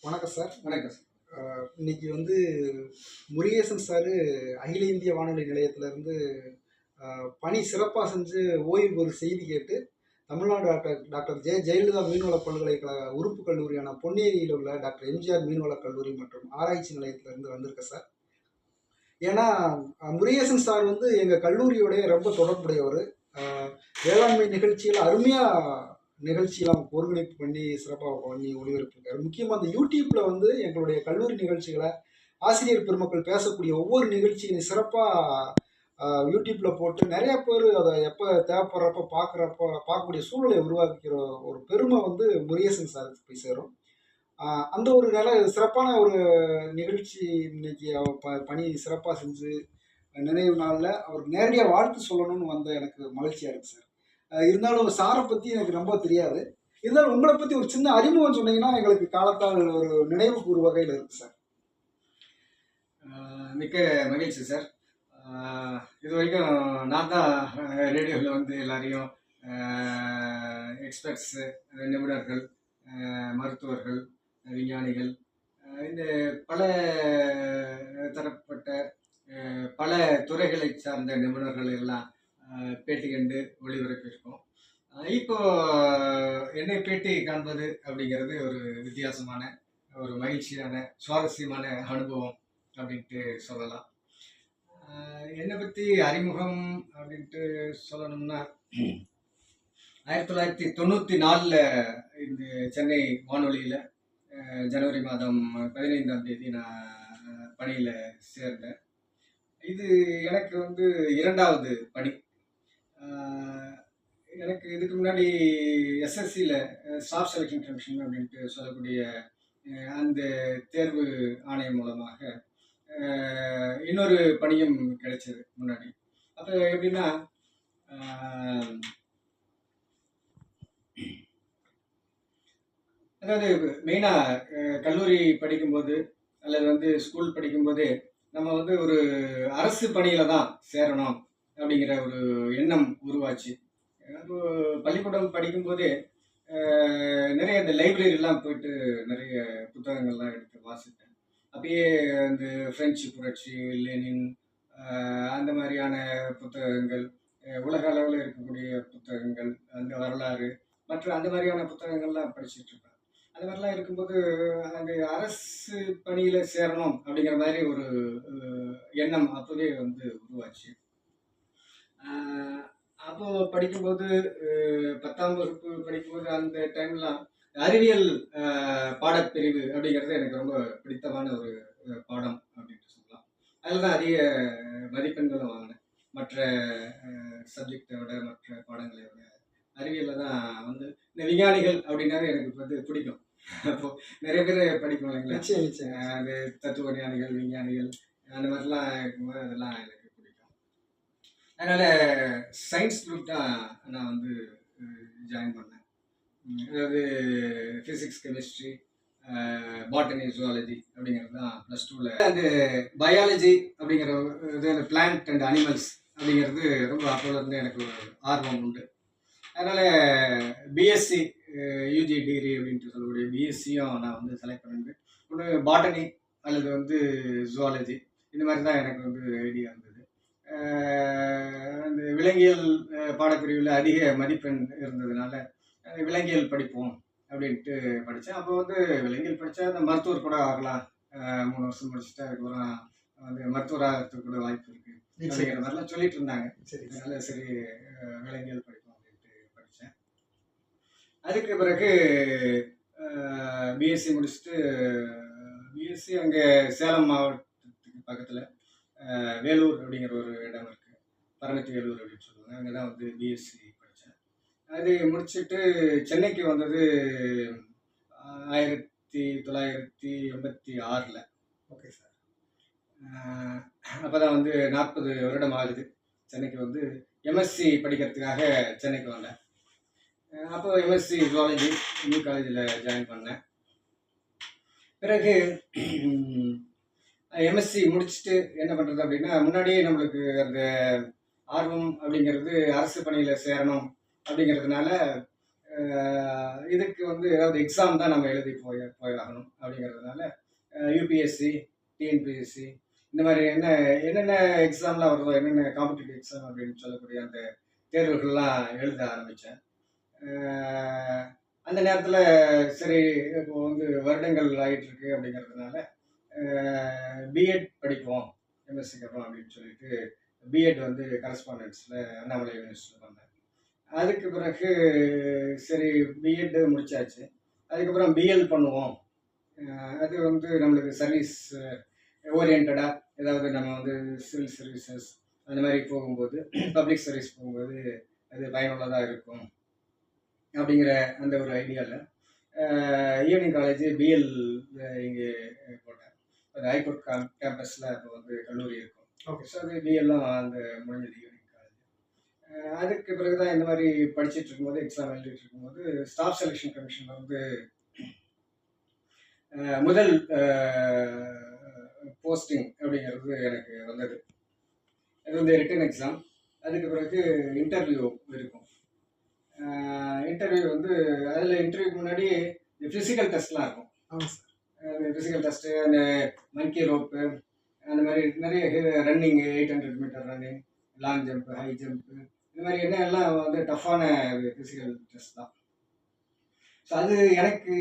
வணக்கம் சார். வணக்கம் சார். இன்னைக்கு வந்து முருகேசன் சாரு அகில இந்திய வானொலி நிலையத்திலேருந்து பணி சிறப்பாக செஞ்சு ஓய்வு ஒரு செய்தி கேட்டு தமிழ்நாடு டாக்டர் டாக்டர் ஜெயலலிதா மீன்வள பல்கலைக்கழக உறுப்பு கல்லூரியான பொன்னேரியில் உள்ள டாக்டர் எம்ஜிஆர் மீன்வள கல்லூரி மற்றும் ஆராய்ச்சி நிலையத்திலேருந்து வந்திருக்கேன் சார். ஏன்னா முருகேசன் சார் வந்து எங்கள் கல்லூரியோடைய ரொம்ப தொடர்புடையவர். வேளாண்மை நிகழ்ச்சிகள் அருமையாக நிகழ்ச்சியெல்லாம் ஒருங்கிணைப்பு பண்ணி சிறப்பாக பண்ணி ஒளிபரப்பிருக்காரு. முக்கியமாக அந்த யூடியூப்பில் வந்து எங்களுடைய கல்லூரி நிகழ்ச்சிகளை ஆசிரியர் பெருமக்கள் பேசக்கூடிய ஒவ்வொரு நிகழ்ச்சிகளையும் சிறப்பாக யூடியூப்பில் போட்டு நிறைய பேர் அதை எப்போ தேவைப்படுறப்ப பார்க்கக்கூடிய சூழ்நிலையை உருவாக்கிற ஒரு பெருமை வந்து முருகேசன் சாருக்கு போய் சேரும். அந்த ஒரு சிறப்பான ஒரு நிகழ்ச்சி இன்னைக்கு அவர் பணி சிறப்பாக செஞ்சு நினைவு நாளில் அவருக்கு நேரடியாக வாழ்த்து சொல்லணும்னு வந்த எனக்கு மகிழ்ச்சியாக இருக்குது சார். இருந்தாலும் சாரை பற்றி எனக்கு ரொம்ப தெரியாது. இருந்தாலும் உங்களை பற்றி ஒரு சின்ன அறிமுகம் சொன்னீங்கன்னா எங்களுக்கு காலத்தால் ஒரு நினைவு கூறு வகையில் இருக்குது சார். மிக்க மகிழ்ச்சி சார். இது வரைக்கும் நான் தான் ரேடியோவில் வந்து எல்லாரையும் எக்ஸ்பர்ட்ஸு, நிபுணர்கள், மருத்துவர்கள், விஞ்ஞானிகள், இந்த பல தரப்பட்ட பல துறைகளை சார்ந்த நிபுணர்கள் எல்லாம் பேட்டி கண்டு ஒளிபரப்பியிருக்கோம். இப்போ என்னை பேட்டி காண்பது அப்படிங்கிறது ஒரு வித்தியாசமான, ஒரு மகிழ்ச்சியான, சுவாரஸ்யமான அனுபவம் அப்படின்ட்டு சொல்லலாம். என்னை பற்றி அறிமுகம் அப்படின்ட்டு சொல்லணும்னா 1994 இந்த சென்னை வானொலியில் ஜனவரி மாதம் 15ஆம் தேதி நான் பணியில் சேர்ந்தேன். இது எனக்கு வந்து 2வது பணி. எனக்கு இதுக்கு முன்னாடி எஸ்எஸ்சியில் ஸ்டாஃப் செலெக்ஷன் கமிஷன் அப்படின்ட்டு சொல்லக்கூடிய அந்த தேர்வு ஆணையம் மூலமாக இன்னொரு பணியும் கிடைச்சது முன்னாடி. அப்போ எப்படின்னா, அதாவது மெயினாக கல்லூரி படிக்கும்போது அல்லது வந்து ஸ்கூல் படிக்கும்போதே நம்ம வந்து ஒரு அரசு பணியில் தான் சேரணும் அப்படிங்கிற ஒரு எண்ணம் உருவாச்சு. அப்போ பள்ளிக்கூடம் படிக்கும்போதே நிறைய இந்த லைப்ரரிலாம் போயிட்டு நிறைய புத்தகங்கள்லாம் எடுத்து வாசித்தேன். அப்பயே இந்த பிரெஞ்சு புரட்சி, லெனின், அந்த மாதிரியான புத்தகங்கள், உலக அளவில் இருக்கக்கூடிய புத்தகங்கள், அந்த வரலாறு மற்ற அந்த மாதிரியான புத்தகங்கள்லாம் படிச்சுட்டு இருப்பேன். அந்த மாதிரிலாம் இருக்கும்போது அந்த அரசு பணியில் சேரணும் அப்படிங்கிற மாதிரி ஒரு எண்ணம் அப்போதே வந்து உருவாச்சு. அப்போது படிக்கும்போது 10ஆம் வகுப்பு படிக்கும்போது அந்த டைம்லாம் அறிவியல் பாடப்பிரிவு அப்படிங்கிறது எனக்கு ரொம்ப பிடித்தமான ஒரு பாடம் அப்படின்ட்டு சொல்லலாம். அதில் தான் அதிக மதிப்பெண்களும் வாங்கினேன். மற்ற சப்ஜெக்டை விட, மற்ற பாடங்களை விட அறிவியலில் தான் வந்து இந்த விஞ்ஞானிகள் அப்படின்னாவே எனக்கு வந்து பிடிக்கும். அப்போது நிறைய பேர் படிப்போம் இல்லைங்களா, அந்த தத்துவ ஞானிகள், விஞ்ஞானிகள், அந்த மாதிரிலாம் இருக்கும்போது அதெல்லாம் எனக்கு பிடிக்கும். அதனால் சயின்ஸ் குரூப் தான் நான் வந்து ஜாயின் பண்ணேன். அதாவது ஃபிசிக்ஸ், கெமிஸ்ட்ரி, பாட்டனி, ஜுவாலஜி அப்படிங்கிறது தான் ப்ளஸ் 2ல். அந்த பயாலஜி அப்படிங்கிற இது, அந்த பிளான்ட் அண்ட் அனிமல்ஸ் அப்படிங்கிறது ரொம்ப அப்போலேருந்து எனக்கு ஒரு ஆர்வம் உண்டு. அதனால் பிஎஸ்சி யூஜி டிகிரி அப்படின்ட்டு சொல்லக்கூடிய பிஎஸ்சியும் நான் வந்து செலக்ட் பண்ணிட்டு, ஒன்று பாட்டனி அல்லது வந்து ஜுவாலஜி, இந்த மாதிரி தான் எனக்கு வந்து ஐடியா இருந்தது. அந்த விலங்கியல் பாடப்பிரிவில் அதிக மதிப்பெண் இருந்ததுனால விலங்கியல் படிப்போம் அப்படின்ட்டு படித்தேன். அப்போ வந்து விலங்கியல் படித்தா அந்த மருத்துவர் கூட ஆகலாம், 3 வருஷம் முடிச்சுட்டு அதுக்கப்புறம் வந்து மருத்துவர் ஆகிறதுக்கு கூட வாய்ப்பு இருக்குது அப்படிங்கிற மாதிரிலாம் சொல்லிட்டு இருந்தாங்க. அதனால சரி விலங்கியல் படிப்போம் அப்படின்ட்டு படித்தேன். அதுக்கு பிறகு பிஎஸ்சி முடிச்சுட்டு, பிஎஸ்சி அங்கே சேலம் மாவட்டத்துக்கு பக்கத்தில் வேலூர் அப்படிங்கிற ஒரு இடம் இருக்குது, பரமத்தி வேலூர் அப்படின்னு சொல்லுவாங்க. அங்கே தான் வந்து பிஎஸ்சி படித்தேன். அது முடிச்சுட்டு சென்னைக்கு வந்தது 1986. Okay sir. அப்போ தான் வந்து 40 வருடம் ஆகுது சென்னைக்கு வந்து எம்எஸ்சி படிக்கிறதுக்காக சென்னைக்கு வந்தேன். அப்போ எம்எஸ்சி ஜுவாலஜி நியூ காலேஜில் ஜாயின் பண்ணேன். பிறகு எம்எஸ்சி முடிச்சுட்டு என்ன பண்ணுறது அப்படின்னா, முன்னாடியே நம்மளுக்கு அந்த ஆர்வம் அப்படிங்கிறது அரசு பணியில் சேரணும் அப்படிங்கிறதுனால இதுக்கு வந்து ஏதாவது எக்ஸாம் தான் நம்ம எழுதி போயாகணும் அப்படிங்கிறதுனால யூபிஎஸ்சி, டிஎன்பிஎஸ்சி இந்த மாதிரி என்னென்ன எக்ஸாம்லாம் வருதோ, என்னென்ன காம்படிட்டிவ் எக்ஸாம் அப்படின்னு சொல்லக்கூடிய அந்த தேர்வுகள்லாம் எழுத ஆரம்பித்தேன். அந்த நேரத்தில் சரி, இப்போ வந்து வருடங்கள் ஆகிட்டு இருக்கு அப்படிங்கிறதுனால பிஎட் படிப்போம் எம்எஸ்சிக்கு அப்புறம் அப்படின்னு சொல்லிட்டு பிஎட் வந்து கரஸ்பாண்டன்ஸில் அண்ணாமலை யூனிவர்சிட்டியில் பண்ணேன். அதுக்கு பிறகு சரி, பிஎட் முடிச்சாச்சு. அதுக்கப்புறம் பிஎல் பண்ணுவோம். அது வந்து நம்மளுக்கு சர்வீஸ் ஓரியன்டாக ஏதாவது நம்ம வந்து சிவில் சர்வீசஸ் அந்த மாதிரி போகும்போது, பப்ளிக் சர்வீஸ் போகும்போது அது பயனுள்ளதாக இருக்கும் அப்படிங்கிற அந்த ஒரு ஐடியாவில் ஈவினிங் காலேஜ் பிஎல் இங்கே போட்டேன். அது ஹைகோர்ட் கேம்பஸில் இப்போ வந்து கல்லூரி இருக்கும். ஓகே. ஸோ அது பிஎல்லாம் அந்த முடிஞ்சது ஈவினிங் காலேஜ். அதுக்கு பிறகு தான் இந்த மாதிரி படிச்சுட்டு இருக்கும்போது, எக்ஸாம் எழுதிட்டு இருக்கும்போது ஸ்டாஃப் செலெக்ஷன் கமிஷனில் வந்து முதல் போஸ்டிங் அப்படிங்கிறது எனக்கு வந்தது. அது வந்து ரிட்டன் எக்ஸாம். அதுக்கு பிறகு இன்டர்வியூ இருக்கும். இன்டர்வியூ வந்து அதில் இன்டர்வியூக்கு முன்னாடி ஃபிசிக்கல் டெஸ்ட்லாம் இருக்கும். ஆமாம் சார். அந்த ஃபிசிக்கல் டெஸ்ட்டு, அந்த மங்கி ரோப்பு, அந்த மாதிரி நிறைய running, 800 metre running, long jump, high jump, இந்த மாதிரி எல்லாம் வந்து டஃப்பான ஃபிசிக்கல் டெஸ்ட் தான். ஸோ அது எனக்கு